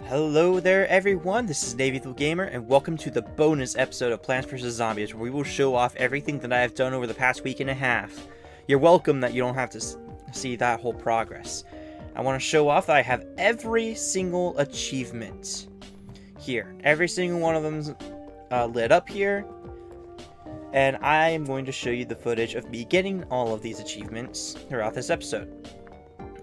Hello there everyone, this is NavyBlueGamer and welcome to the bonus episode of Plants vs. Zombies where we will show off everything that I have done over the past week and a half. You're welcome that you don't have to see that whole progress. I want to show off that I have every single achievement here. Every single one of them's lit up here. And I am going to show you the footage of me getting all of these achievements throughout this episode.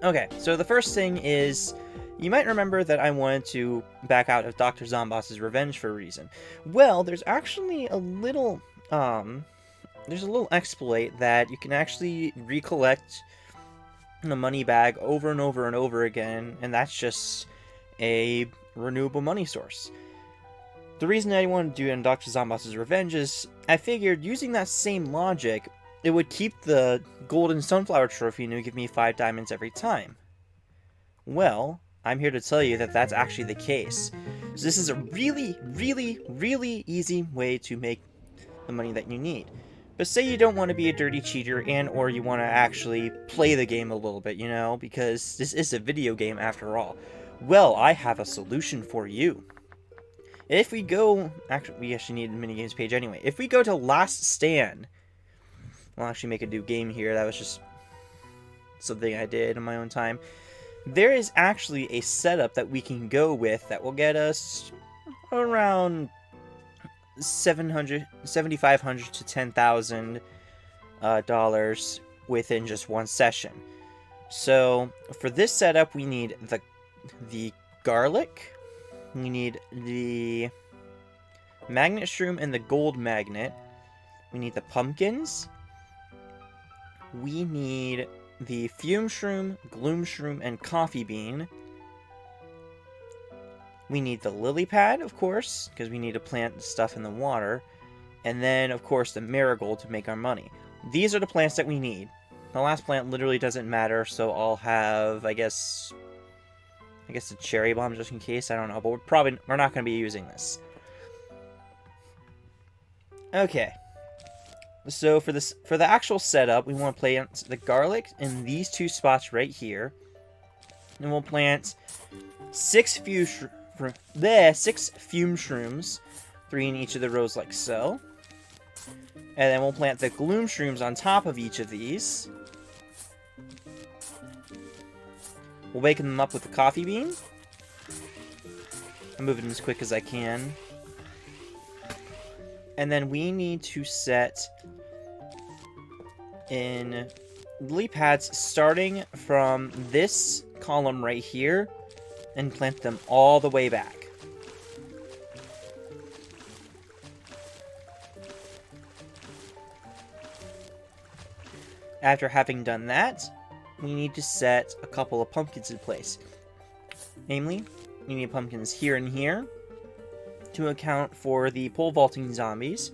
Okay, so the first thing is, you might remember that I wanted to back out of Dr. Zomboss's revenge for a reason. Well, there's actually a little, exploit that you can actually recollect the money bag over and over and over again, and that's just a renewable money source. The reason I wanted to do it in Dr. Zomboss's revenge is, I figured using that same logic, it would keep the golden sunflower trophy and it would give me 5 diamonds every time. Well, I'm here to tell you that that's actually the case. So this is a really easy way to make the money that you need. But say you don't want to be a dirty cheater or you want to actually play the game a little bit, you know, because this is a video game after all. Well, I have a solution for you. If we go, we actually need a minigames page anyway. If we go to Last Stand, I'll actually make a new game here. That was just something I did in my own time. There is actually a setup that we can go with that will get us around $7,500 to $10,000 within just one session. So for this setup, we need the garlic, we need the magnet shroom and the gold magnet, we need the pumpkins, we need the fume shroom, gloom shroom, and coffee bean. We need the lily pad, of course, because we need to plant stuff in the water. And then, of course, the marigold to make our money. These are the plants that we need. The last plant literally doesn't matter, so I'll have, I guess the cherry bomb just in case. I don't know, but we're not going to be using this. Okay. So for the actual setup, we want to plant the garlic in these 2 spots right here, and we'll plant 6 fume shrooms, 3 in each of the rows like so, and then we'll plant the gloom shrooms on top of each of these. We'll wake them up with the coffee bean. I'm moving as quick as I can. And then we need to set in lily pads starting from this column right here and plant them all the way back. After having done that, we need to set a couple of pumpkins in place. Namely, we need pumpkins here and here to account for the pole vaulting zombies.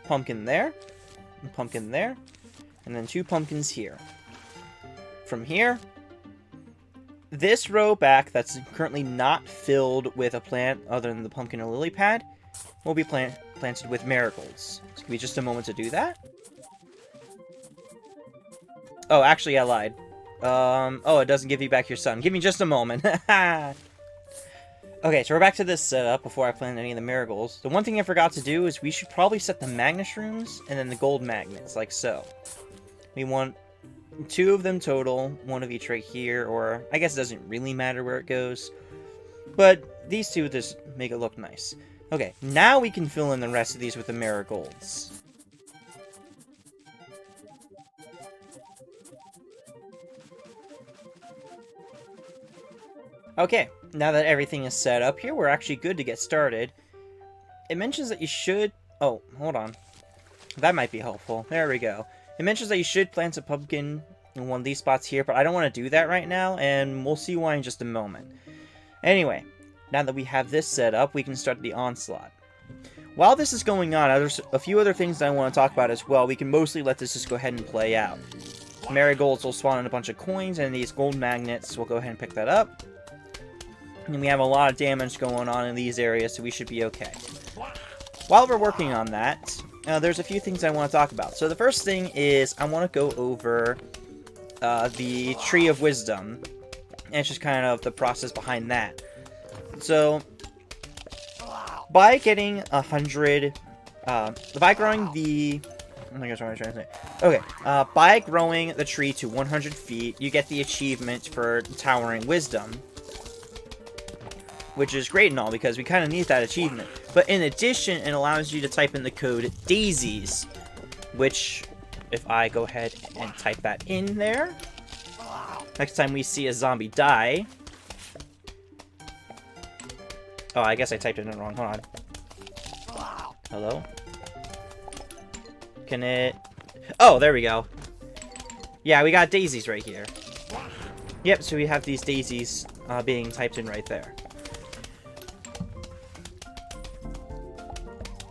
Pumpkin there, and pumpkin there, and then 2 pumpkins here. From here, this row back that's currently not filled with a plant other than the pumpkin or lily pad will be planted with marigolds. So give me just a moment to do that. Oh, actually I lied. Oh, it doesn't give you back your son. Give me just a moment. Okay, so we're back to this setup before I plant any of the marigolds. The one thing I forgot to do is we should probably set the magnet shrooms and then the gold magnets, like so. We want 2 of them total, 1 of each right here, or I guess it doesn't really matter where it goes. But these 2 just make it look nice. Okay, now we can fill in the rest of these with the marigolds. Okay, now that everything is set up here, we're actually good to get started. It mentions that you should... Oh, hold on. That might be helpful. There we go. It mentions that you should plant a pumpkin in one of these spots here, but I don't want to do that right now, and we'll see why in just a moment. Anyway, now that we have this set up, we can start the onslaught. While this is going on, there's a few other things that I want to talk about as well. We can mostly let this just go ahead and play out. Marigolds will spawn in a bunch of coins, and these gold magnets will go ahead and pick that up. And we have a lot of damage going on in these areas, so we should be okay. While we're working on that, there's a few things I want to talk about. So the first thing is I want to go over the Tree of Wisdom. And it's just kind of the process behind that. So, by getting 100, by growing the, oh my gosh, what am I trying to say? Okay, by growing the tree to 100 feet, you get the achievement for Towering Wisdom, which is great and all, because we kind of need that achievement. But in addition, it allows you to type in the code DAISIES, which, if I go ahead and type that in there, next time we see a zombie die... Oh, I guess I typed it in wrong. Hold on. Hello? Can it... Oh, there we go. Yeah, we got daisies right here. Yep, so we have these daisies being typed in right there.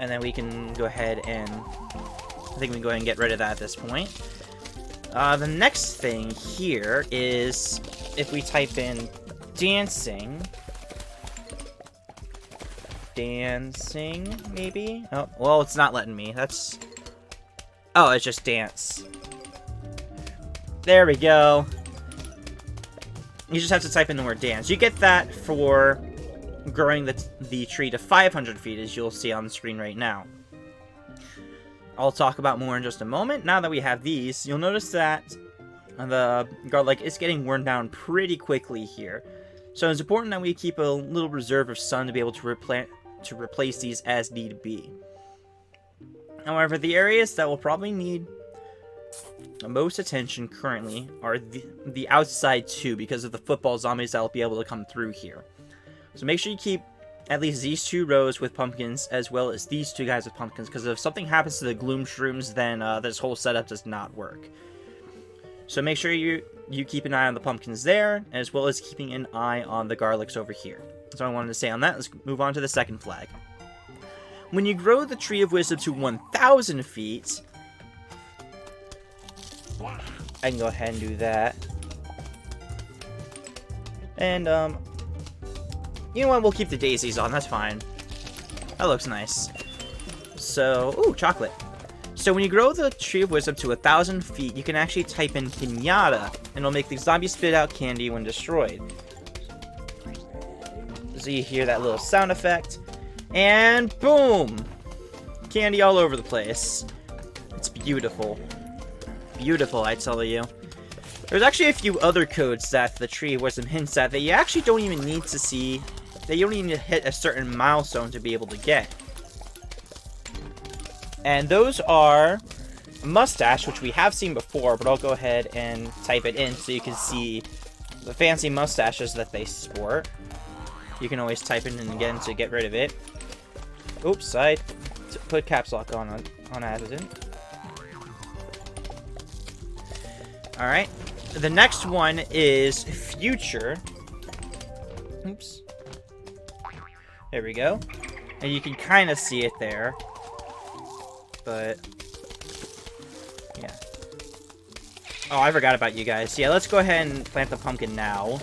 And then we can go ahead and... I think we can go ahead and get rid of that at this point. The next thing here is if we type in dancing... Dancing, maybe? Oh, well, it's not letting me. That's... Oh, it's just dance. There we go. You just have to type in the word dance. You get that for growing the tree to 500 feet, as you'll see on the screen right now. I'll talk about more in just a moment. Now that we have these, you'll notice that the garlic is getting worn down pretty quickly here. So it's important that we keep a little reserve of sun to be able to replace these as need be. However, the areas that will probably need most attention currently are the outside too, because of the football zombies that will be able to come through here. So make sure you keep at least these 2 rows with pumpkins, as well as these 2 guys with pumpkins, because if something happens to the gloom shrooms, then this whole setup does not work. So make sure you keep an eye on the pumpkins there, as well as keeping an eye on the garlics over here. That's all I wanted to say on that. Let's move on to the second flag. When you grow the Tree of Wisdom to 1,000 feet, I can go ahead and do that. And, you know what? We'll keep the daisies on. That's fine. That looks nice. So, ooh, chocolate. So when you grow the Tree of Wisdom to 1,000 feet, you can actually type in Pinata, and it'll make the zombie spit out candy when destroyed. So you hear that little sound effect, and boom! Candy all over the place. It's beautiful. Beautiful, I tell you. There's actually a few other codes that the Tree of Wisdom hints at that you actually don't even need to see, that you don't even need to hit a certain milestone to be able to get. And those are mustache, which we have seen before, but I'll go ahead and type it in so you can see the fancy mustaches that they sport. You can always type it in again to get rid of it. Oops, I put caps lock on accident. Alright. The next one is future. Oops. There we go. And you can kind of see it there. But, yeah. Oh, I forgot about you guys. Yeah, let's go ahead and plant the pumpkin now.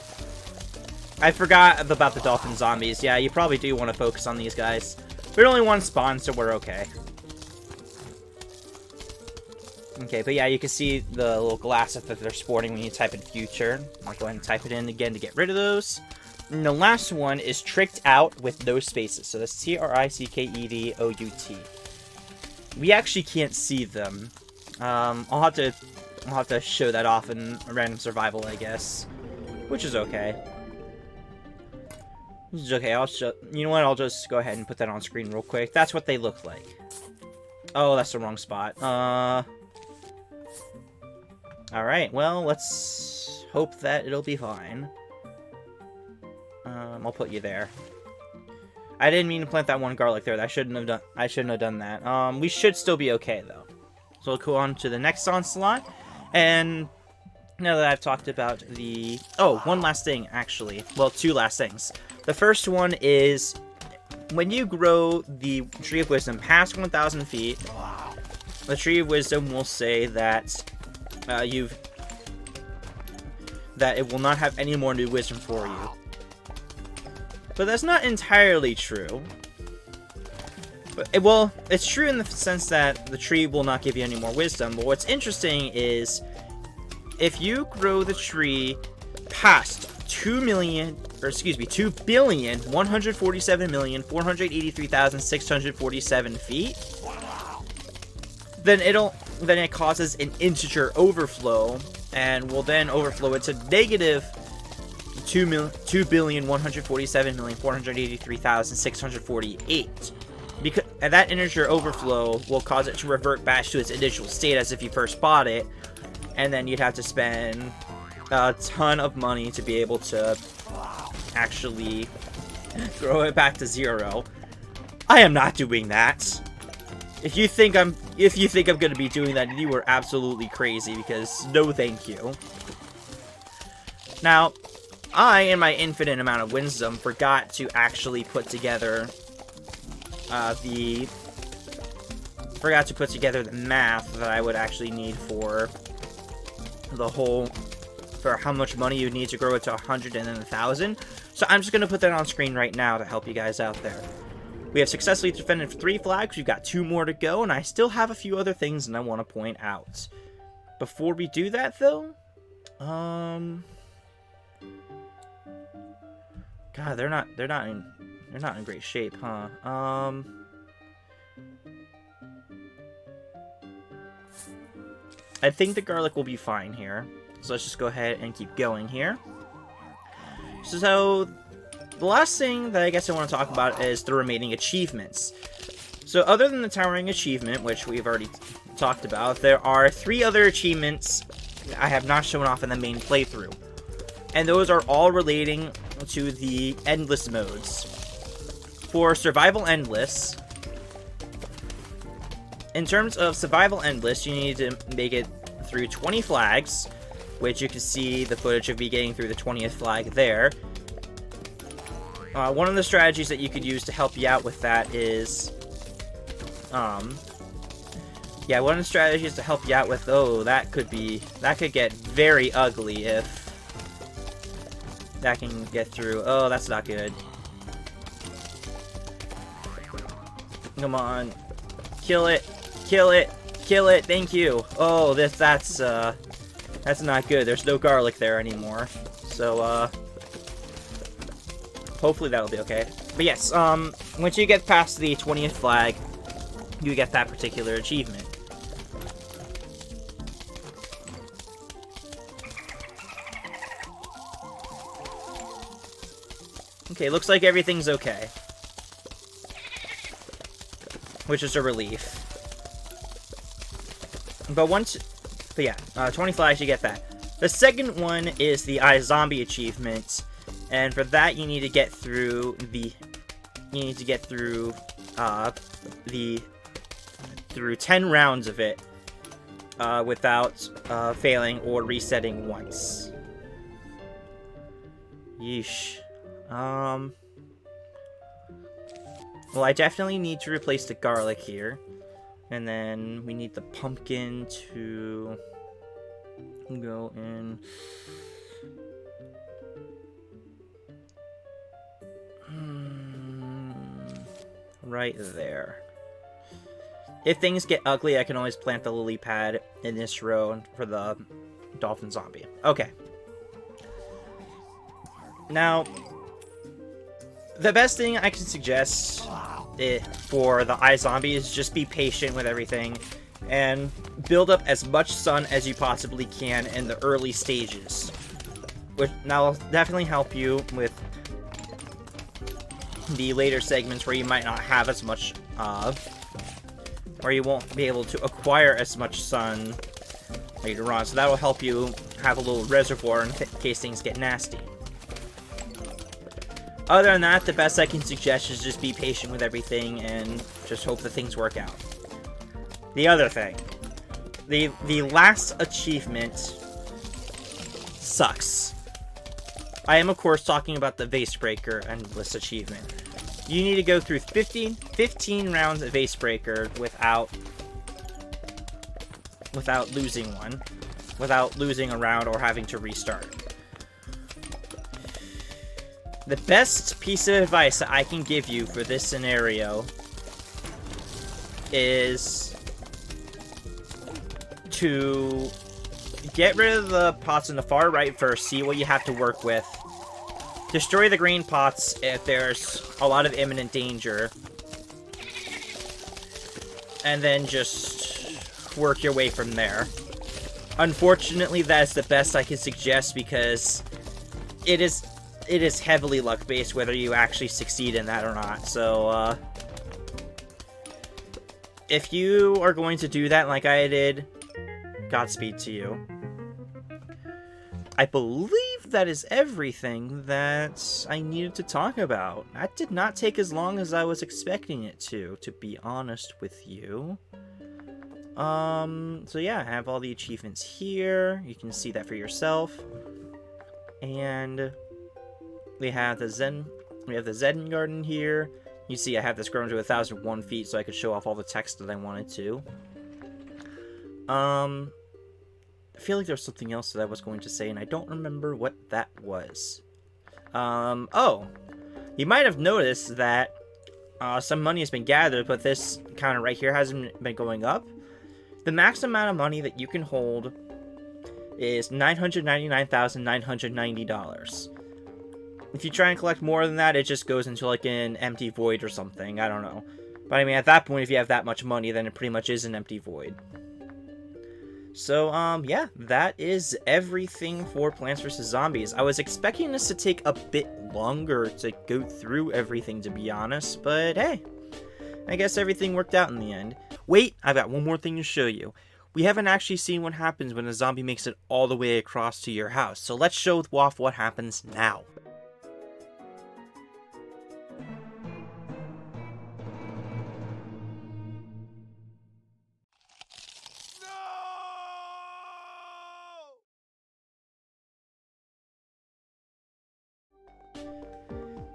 I forgot about the dolphin zombies. Yeah, you probably do want to focus on these guys. But only one spawn, so we're okay. Okay, but yeah, you can see the little glasses that they're sporting when you type in future. I'll go ahead and type it in again to get rid of those. And the last one is tricked out with no spaces. So that's T-R-I-C-K-E-D-O-U-T. We actually can't see them. I'll have to show that off in random survival, I guess, which is okay. This is okay. You know what? I'll just go ahead and put that on screen real quick. That's what they look like. Oh, that's the wrong spot. Alright, well, let's hope that it'll be fine. I'll put you there. I didn't mean to plant that one garlic there. I shouldn't have done that. We should still be okay, though. So we'll go on to the next onslaught. And now that I've talked about the... Oh, one last thing, actually. Well, 2 last things. The first one is when you grow the Tree of Wisdom past 1,000 feet, the Tree of Wisdom will say that that it will not have any more new wisdom for you. But that's not entirely true. But it's true in the sense that the tree will not give you any more wisdom. But what's interesting is if you grow the tree past 2,147,483,647 feet, then it causes an integer overflow, and will then overflow it to negative 2,147,483,648. And that integer overflow will cause it to revert back to its initial state as if you first bought it, and then you'd have to spend a ton of money to be able to actually throw it back to 0. I am not doing that. If you think I'm gonna be doing that, you are absolutely crazy, because no thank you. Now, I, in my infinite amount of wisdom, forgot to actually put together the math that I would actually need for how much money you need to grow it to 100 and then 1,000. So I'm just gonna put that on screen right now to help you guys out there. We have successfully defended 3 flags. We've got 2 more to go, and I still have a few other things that I want to point out. Before we do that, though, God, they're not in great shape, huh? I think the garlic will be fine here. So let's just go ahead and keep going here. So the last thing that I guess I want to talk about is the remaining achievements. So other than the towering achievement, which we've already talked about, there are 3 other achievements I have not shown off in the main playthrough. And those are all relating to the endless modes. For Survival Endless, in terms of Survival Endless, you need to make it through 20 flags, which you can see the footage of me getting through the 20th flag there. One of the strategies that you could use to help you out with that is, one of the strategies to help you out with, that could get very ugly if that can get through. Oh, that's not good. Come on. Kill it. Kill it. Kill it. Thank you. Oh, that's not good. There's no garlic there anymore. So, hopefully that'll be okay. But yes, once you get past the 20th flag, you get that particular achievement. Okay, looks like everything's okay. Which is a relief. But 20 flags, you get that. The second one is the iZombie achievement. And for that, you need to get through through 10 rounds of it without failing or resetting once. Yeesh. Well, I definitely need to replace the garlic here. And then we need the pumpkin to go in. Right there. If things get ugly, I can always plant the lily pad in this row for the dolphin zombie. Okay. Now, the best thing I can suggest for the iZombie is just be patient with everything and build up as much sun as you possibly can in the early stages. Which now will definitely help you with the later segments where you might not have as much where you won't be able to acquire as much sun later on. So that'll help you have a little reservoir in case things get nasty. Other than that, the best I can suggest is just be patient with everything and just hope that things work out. The other thing, the last achievement sucks. I am, of course, talking about the Vase Breaker Endless achievement. You need to go through 15 rounds of Vase Breaker without losing one, without losing a round or having to restart. The best piece of advice that I can give you for this scenario is to get rid of the pots on the far right first, see what you have to work with, destroy the green pots if there's a lot of imminent danger. And then just work your way from there. Unfortunately, that is the best I can suggest because it is heavily luck-based whether you actually succeed in that or not. So, if you are going to do that like I did, Godspeed to you. I believe that is everything that I needed to talk about. That did not take as long as I was expecting it to be honest with you. So yeah, I have all the achievements here. You can see that for yourself. And we have the Zen Garden here. You see I have this grown to 1,001 feet so I could show off all the text that I wanted to. I feel like there was something else that I was going to say, and I don't remember what that was. Oh, you might have noticed that some money has been gathered, but this counter right here hasn't been going up. The max amount of money that you can hold is $999,990. If you try and collect more than that, it just goes into like an empty void or something. I don't know. But I mean, at that point, if you have that much money, then it pretty much is an empty void. So, yeah, that is everything for Plants vs. Zombies. I was expecting this to take a bit longer to go through everything, to be honest, but hey, I guess everything worked out in the end. Wait, I've got one more thing to show you. We haven't actually seen what happens when a zombie makes it all the way across to your house, so let's show off what happens now.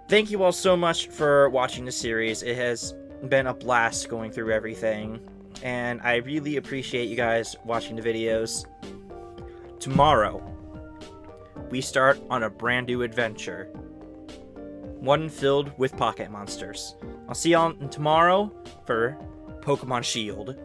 Thank you all so much for watching the series. It has been a blast going through everything, and I really appreciate you guys watching the videos. Tomorrow, we start on a brand new adventure. One filled with pocket monsters. I'll see y'all tomorrow for Pokemon Shield.